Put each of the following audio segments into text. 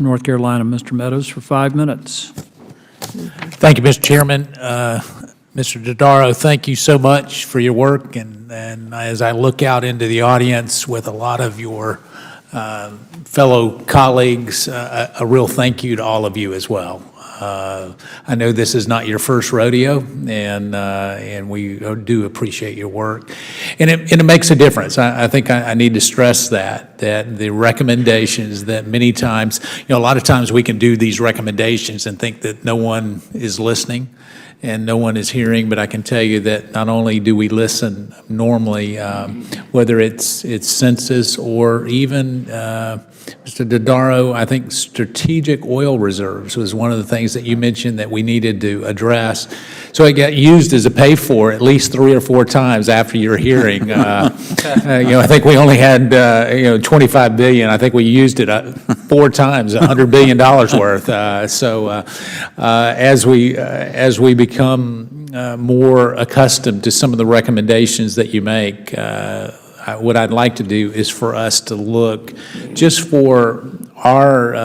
from North Carolina, Mr. Meadows, for 5 minutes. Thank you, Mr. Chairman. Mr. Dodaro, thank you so much for your work. And as I look out into the audience with a lot of your fellow colleagues, a real thank you to all of you as well. I know this is not your first rodeo, and we do appreciate your work. And it makes a difference. I think I need to stress that the recommendations that many times, a lot of times we can do these recommendations and think that no one is listening and no one is hearing, but I can tell you that not only do we listen normally, whether it's census or even Mr. Dodaro, I think strategic oil reserves was one of the things that you mentioned that we needed to address. So it got used as a pay-for at least 3 or 4 times after your hearing. I think we only had 25 billion. I think we used it 4 times, $100 billion worth. As we become more accustomed to some of the recommendations that you make, what I'd like to do is for us to look just for our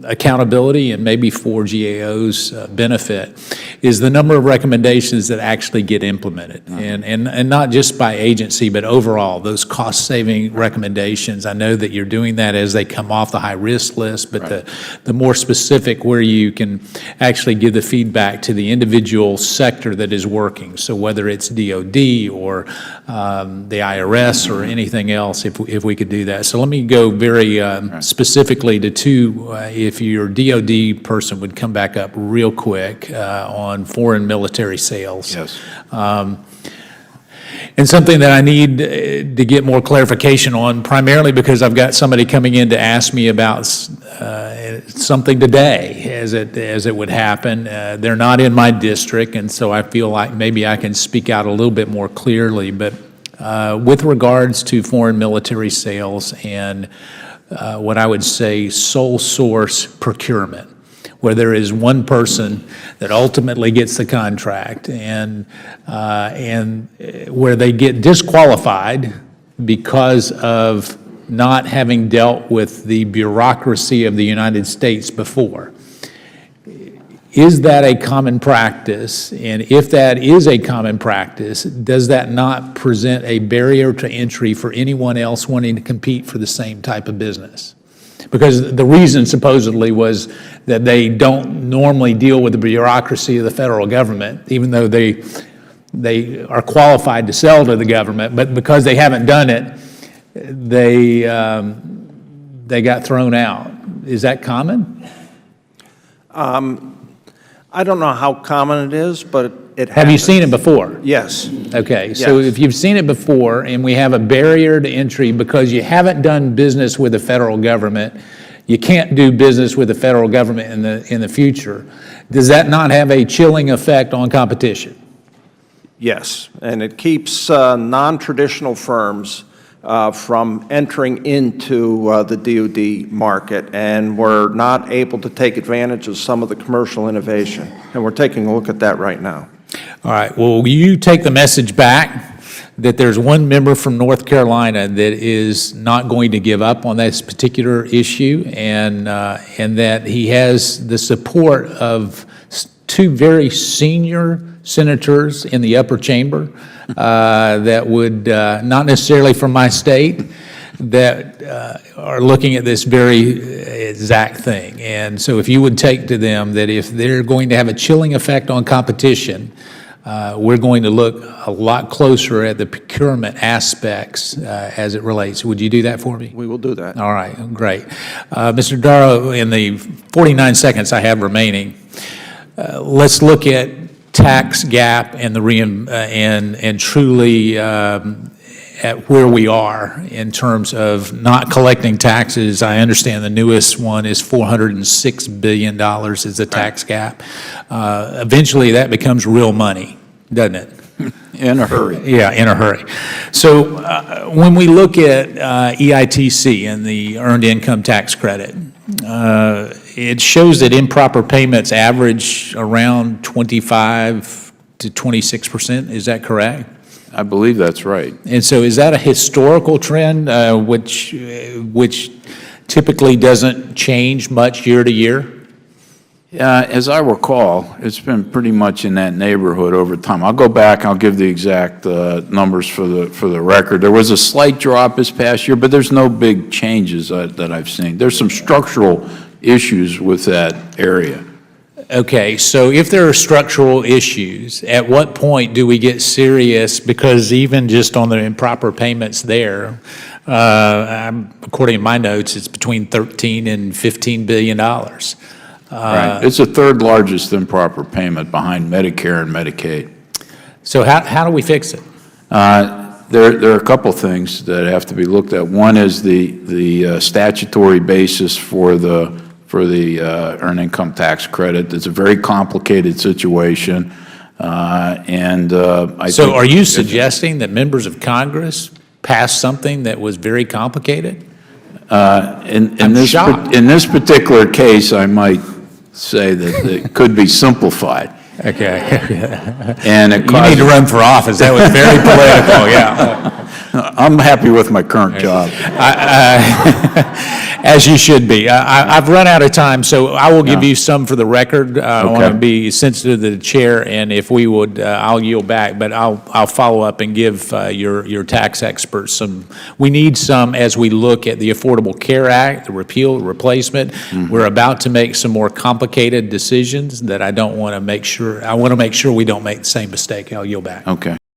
accountability and maybe for GAO's benefit is the number of recommendations that actually get implemented, and not just by agency, but overall, those cost-saving recommendations. I know that you're doing that as they come off the high-risk list, but right. the more specific where you can actually give the feedback to the individual sector that is working. So whether it's DOD or the IRS or anything else, if we could do that. So let me go very specifically to 2, if your DOD person would come back up real quick on foreign military sales. Yes. And something that I need to get more clarification on, primarily because I've got somebody coming in to ask me about something today as it would happen. They're not in my district, and so I feel like maybe I can speak out a little bit more clearly. But with regards to foreign military sales and what I would say sole source procurement, where there is one person that ultimately gets the contract, and where they get disqualified because of not having dealt with the bureaucracy of the United States before. Is that a common practice? And if that is a common practice, does that not present a barrier to entry for anyone else wanting to compete for the same type of business? Because the reason supposedly was that they don't normally deal with the bureaucracy of the federal government, even though they are qualified to sell to the government, but because they haven't done it, they got thrown out. Is that common? I don't know how common it is, but it happens. Have you seen it before? Yes. Okay, so Yes. if you've seen it before and we have a barrier to entry because you haven't done business with the federal government, you can't do business with the federal government in the future, does that not have a chilling effect on competition? Yes, and it keeps non-traditional firms from entering into the DoD market, and we're not able to take advantage of some of the commercial innovation, and we're taking a look at that right now. All right, well, will you take the message back that there's one member from North Carolina that is not going to give up on this particular issue, and that he has the support of 2 very senior senators in the upper chamber that would, not necessarily from my state, that are looking at this very exact thing. And so if you would take to them that if they're going to have a chilling effect on competition, we're going to look a lot closer at the procurement aspects as it relates. Would you do that for me? We will do that. All right, great. Mr. Dodaro, in the 49 seconds I have remaining, let's look at tax gap and and truly at where we are in terms of not collecting taxes. I understand the newest one is $406 billion is the tax gap. Eventually that becomes real money, doesn't it? In a hurry. Yeah, in a hurry. So when we look at EITC and the Earned Income Tax Credit, it shows that improper payments average around 25 to 26%. Is that correct? I believe that's right. And so is that a historical trend which typically doesn't change much year to year? As I recall, it's been pretty much in that neighborhood over time. I'll go back, I'll give the exact numbers for the record. There was a slight drop this past year, but there's no big changes that I've seen. There's some structural issues with that area. Okay, so if there are structural issues, at what point do we get serious? Because even just on the improper payments there, according to my notes, it's between 13 and $15 billion. Right. It's the third largest improper payment behind Medicare and Medicaid. So how do we fix it? There are a couple things that have to be looked at. One is the statutory basis for the earned income tax credit. It's a very complicated situation, and I So think are you suggesting that members of Congress passed something that was very complicated? in shocked. in this particular case, I might say that it could be simplified. Okay. And it You need causes, to run for office. That was very political, yeah. I'm happy with my current job. As you should be. I've run out of time, so I will give Yeah. you some for the record. I want to Okay. be sensitive to the chair, and if we would, I'll yield back, but I'll follow up and give your tax experts some. We need some as we look at the Affordable Care Act, the repeal, replacement. We're about to make some more complicated decisions that I don't want to make sure, I want to make sure we don't make the same mistake. I'll yield back. Okay.